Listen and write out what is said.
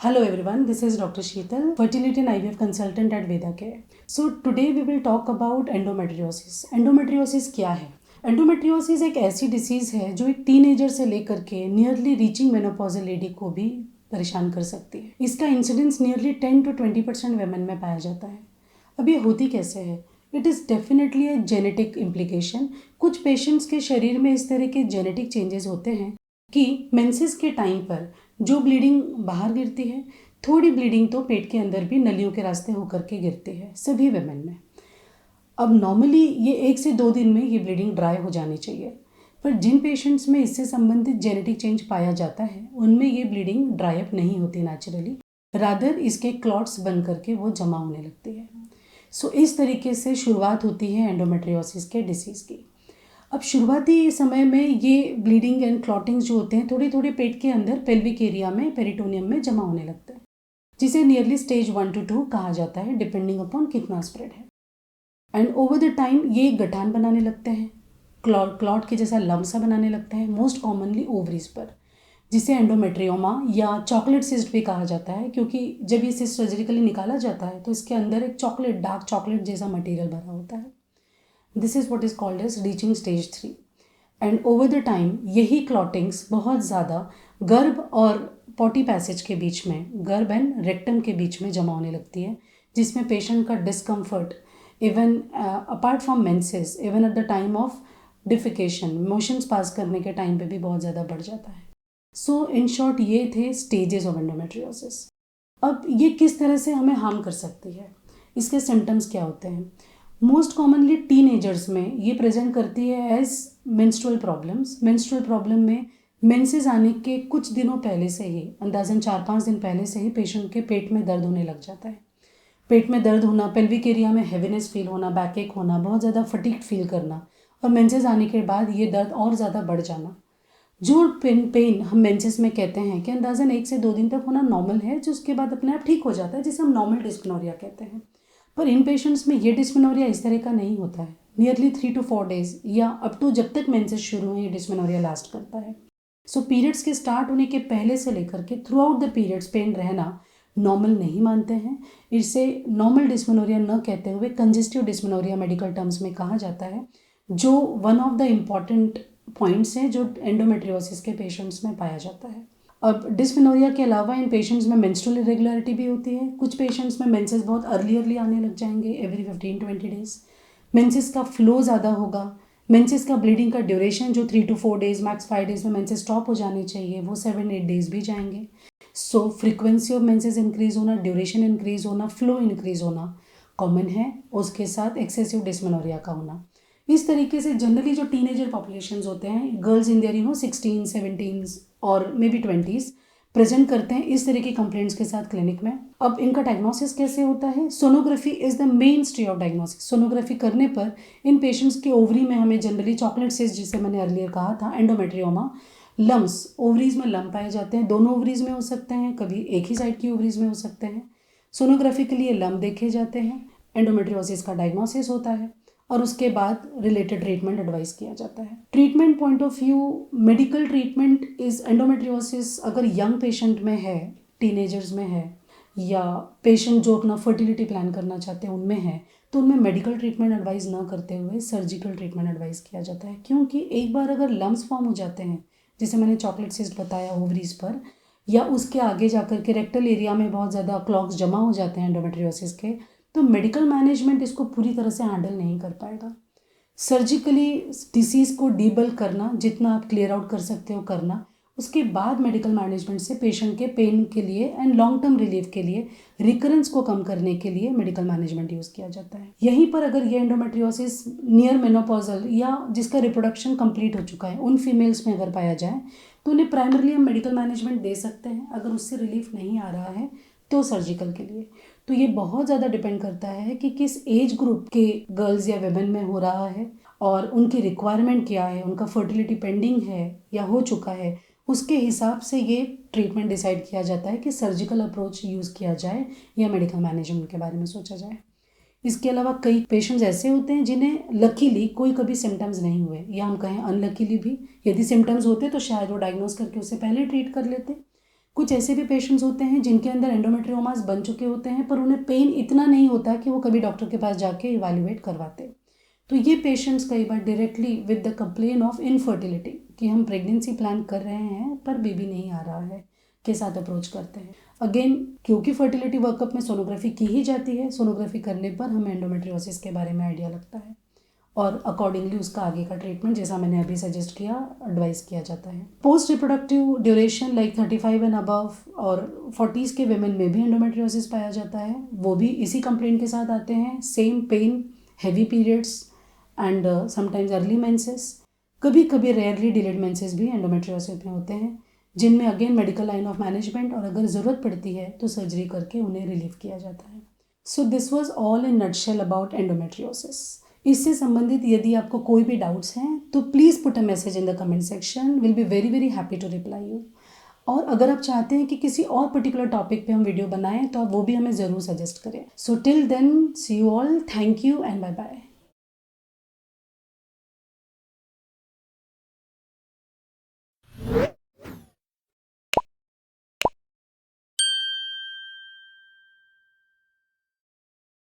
Hello everyone, this is Dr. Sheetal, fertility and IVF consultant at Veda Care. So today we will talk about endometriosis. Endometriosis क्या है? Endometriosis एक ऐसी disease है जो एक teenager से लेकर के नियरली रीचिंग मेनोपॉजल लेडी को भी परेशान कर सकती है। इसका इंसिडेंस नियरली 10 to 20% वेमेन में पाया जाता है। अब ये होती कैसे है? It is definitely a genetic implication. कुछ पेशेंट्स के शरीर में इस तरह के जेनेटिक चेंजेस होते हैं कि मेंसेस के टाइम पर जो ब्लीडिंग बाहर गिरती है, थोड़ी ब्लीडिंग तो पेट के अंदर भी नलियों के रास्ते होकर के गिरती है सभी वेमेन में। अब नॉर्मली ये 1 से 2 दिन में ये ब्लीडिंग ड्राई हो जानी चाहिए, पर जिन पेशेंट्स में इससे संबंधित जेनेटिक चेंज पाया जाता है उनमें ये ब्लीडिंग ड्राई अप नहीं होती नेचुरली, रादर इसके क्लॉट्स बन करके वो जमा होने लगती है। सो इस तरीके से शुरुआत होती है एंडोमेट्रियोसिस के डिसीज़ की। अब शुरुआती समय में ये ब्लीडिंग एंड क्लॉटिंग्स जो होते हैं थोड़ी थोड़ी पेट के अंदर पेल्विक एरिया में पेरिटोनियम में जमा होने लगते हैं, जिसे नियरली स्टेज 1 to 2 कहा जाता है डिपेंडिंग अपॉन कितना स्प्रेड है। एंड ओवर द टाइम ये गठान बनाने लगते हैं, क्लॉट के जैसा लम्ब सा बनाने लगते हैं, मोस्ट कॉमनली ओवरीज पर, जिसे एंडोमेट्रियोमा या चॉकलेट सिस्ट भी कहा जाता है, क्योंकि जब ये सिस्ट सर्जरिकली निकाला जाता है तो इसके अंदर एक डार्क चॉकलेट जैसा मटेरियल भरा होता है। This is what is called as reaching stage 3। And over the time यही क्लॉटिंग्स बहुत ज़्यादा गर्भ और पॉटी पैसेज के बीच में, गर्भ एंड रेक्टम के बीच में जमा होने लगती है, जिसमें पेशेंट का discomfort even apart from menses, even at the time of defecation, motions pass करने के टाइम पे भी बहुत ज़्यादा बढ़ जाता है। सो इन शॉर्ट ये थे स्टेजेस ऑफ एंडोमेट्रियोसिस। अब ये किस तरह से हमें हार्म कर सकती है, इसके सिम्टम्स क्या होते हैं? मोस्ट कॉमनली टीनेजर्स में ये प्रेजेंट करती है as menstrual problems. Menstrual problem में मेंसेस आने के कुछ दिनों पहले से ही, अंदाजन 4-5 दिन पहले से ही पेशेंट के पेट में दर्द होने लग जाता है। पेट में दर्द होना, पेल्विक एरिया में हैवीनेस फील होना, बैक एक होना, बहुत ज़्यादा फटीग फील करना, और मेंसेस आने के बाद ये दर्द और ज़्यादा बढ़ जाना। जो पेन हम मेंसेस में कहते हैं कि अंदाजन 1 से 2 दिन तक होना नॉर्मल है, जो उसके बाद अपने आप ठीक हो जाता है, जिसे हम नॉर्मल डिस्मेनोरिया कहते हैं। पर इन पेशेंट्स में ये डिस्मेनोरिया इस तरह का नहीं होता है। नियरली 3 to 4 डेज या अप टू जब तक मेंसेस शुरू हुए ये डिस्मेनोरिया लास्ट करता है। सो पीरियड्स के स्टार्ट होने के पहले से लेकर के throughout the periods pain रहना नॉर्मल नहीं मानते हैं। इसे नॉर्मल डिस्मेनोरिया न कहते हुए कंजेस्टिव डिस्मेनोरिया मेडिकल टर्म्स में कहा जाता है, जो one of the important points हैं जो एंडोमेट्रियोसिस के पेशेंट्स में पाया जाता है। अब डिस्मेनोरिया के अलावा इन पेशेंट्स में मेंस्ट्रुअल इरेगुलरिटी भी होती है। कुछ पेशेंट्स में मेंसेस बहुत अर्ली आने लग जाएंगे, एवरी 15-20 डेज। मेंसेस का फ्लो ज़्यादा होगा। मेंसेस का ब्लीडिंग का ड्यूरेशन जो 3 to 4 डेज, मैक्स 5 डेज में मेंसेस स्टॉप हो जाने चाहिए, वो 7-8 डेज भी जाएंगे। सो फ्रीक्वेंसी ऑफ मेंसेस इंक्रीज होना, ड्यूरेशन इंक्रीज होना, फ्लो इंक्रीज होना कॉमन है। उसके साथ एक्सेसिव डिस्मेनोरिया का होना। इस तरीके से जनरली जो टीनेजर पॉपुलेशंस होते हैं, गर्ल्स इन देयर 16, 17 और मे बी 20s प्रेजेंट करते हैं इस तरह की कंप्लेंट्स के साथ क्लिनिक में। अब इनका डायग्नोसिस कैसे होता है? Sonography is the main stay of diagnosis. Sonography करने पर इन पेशेंट्स के ओवरी में हमें जनरली चॉकलेट सिस्ट, जिसे मैंने अर्लियर कहा था, एंडोमेट्रियोमा, लम्स, ओवरीज में लम्ब पाए जाते हैं। दोनों ओवरीज में हो सकते हैं, कभी एक ही साइड की ओवरीज में हो सकते हैं। सोनोग्राफी के लिए लम्ब देखे जाते हैं, एंडोमेट्रियोसिस का डायग्नोसिस होता है और उसके बाद रिलेटेड ट्रीटमेंट एडवाइस किया जाता है। Treatment point of view, medical treatment is endometriosis अगर यंग पेशेंट में है, टीनेजर्स में है, या पेशेंट जो अपना फर्टिलिटी प्लान करना चाहते हैं उनमें है, तो उनमें मेडिकल ट्रीटमेंट एडवाइस ना करते हुए सर्जिकल ट्रीटमेंट एडवाइस किया जाता है। क्योंकि एक बार अगर लम्स फॉर्म हो जाते हैं, जैसे मैंने चॉकलेट सिस्ट बताया ओवरीज पर, या उसके आगे जाकर के रेक्टल एरिया में बहुत ज़्यादा क्लॉट्स जमा हो जाते हैं एंडोमेट्रियोसिस के, तो मेडिकल मैनेजमेंट इसको पूरी तरह से हैंडल नहीं कर पाएगा। सर्जिकली डिसीज़ को डीबल्क करना, जितना आप क्लियर आउट कर सकते हो करना, उसके बाद मेडिकल मैनेजमेंट से पेशेंट के पेन के लिए एंड लॉन्ग टर्म रिलीफ के लिए, रिकरेंस को कम करने के लिए मेडिकल मैनेजमेंट यूज़ किया जाता है। यहीं पर अगर ये एंडोमेट्रियोसिस नियर मेनोपॉजल या जिसका रिप्रोडक्शन कंप्लीट हो चुका है उन फीमेल्स में अगर पाया जाए, तो उन्हें प्राइमरली हम मेडिकल मैनेजमेंट दे सकते हैं। अगर उससे रिलीफ नहीं आ रहा है तो सर्जिकल के लिए। तो ये बहुत ज़्यादा डिपेंड करता है कि किस एज ग्रुप के गर्ल्स या वेमेन में हो रहा है और उनकी रिक्वायरमेंट क्या है, उनका फर्टिलिटी पेंडिंग है या हो चुका है, उसके हिसाब से ये ट्रीटमेंट डिसाइड किया जाता है कि सर्जिकल अप्रोच यूज़ किया जाए या मेडिकल मैनेजमेंट के बारे में सोचा जाए। इसके अलावा कई पेशेंट्स ऐसे होते हैं जिन्हें लकीली कोई कभी सिम्टम्स नहीं हुए, या हम कहें अनलकीली भी, यदि सिम्टम्स होते तो शायद वो डायग्नोस करके उससे पहले ट्रीट कर लेते। कुछ ऐसे भी पेशेंट्स होते हैं जिनके अंदर एंडोमेट्रियोमास बन चुके होते हैं पर उन्हें पेन इतना नहीं होता कि वो कभी डॉक्टर के पास जाके इवैल्यूएट करवाते। तो ये पेशेंट्स कई बार directly with the complain of infertility कि हम प्रेगनेंसी प्लान कर रहे हैं पर बेबी नहीं आ रहा है के साथ अप्रोच करते हैं। अगेन क्योंकि फर्टिलिटी वर्कअप में सोनोग्राफी की ही जाती है, सोनोग्राफी करने पर हमें एंडोमेट्रियोसिस के बारे में आइडिया लगता है और अकॉर्डिंगली उसका आगे का ट्रीटमेंट जैसा मैंने अभी सजेस्ट किया एडवाइस किया जाता है। Post reproductive duration like 35 and above और 40s के वेमेन में भी एंडोमेट्रियोसिस पाया जाता है। वो भी इसी कंप्लेंट के साथ आते हैं, same pain, heavy periods and sometimes early menses. कभी कभी रेयरली डिलेड मेंसेस भी एंडोमेट्रियोसिस में होते हैं, जिनमें again medical line of management और अगर ज़रूरत पड़ती है तो सर्जरी करके उन्हें रिलीव किया जाता है। So this was all in nutshell about endometriosis. इससे संबंधित यदि आपको कोई भी डाउट्स हैं तो please put a message in the comment section, will be very very happy to reply you. और अगर आप चाहते हैं कि किसी और पर्टिकुलर टॉपिक पे हम वीडियो बनाएं तो आप वो भी हमें ज़रूर सजेस्ट करें। So till then see you all, thank you and bye bye.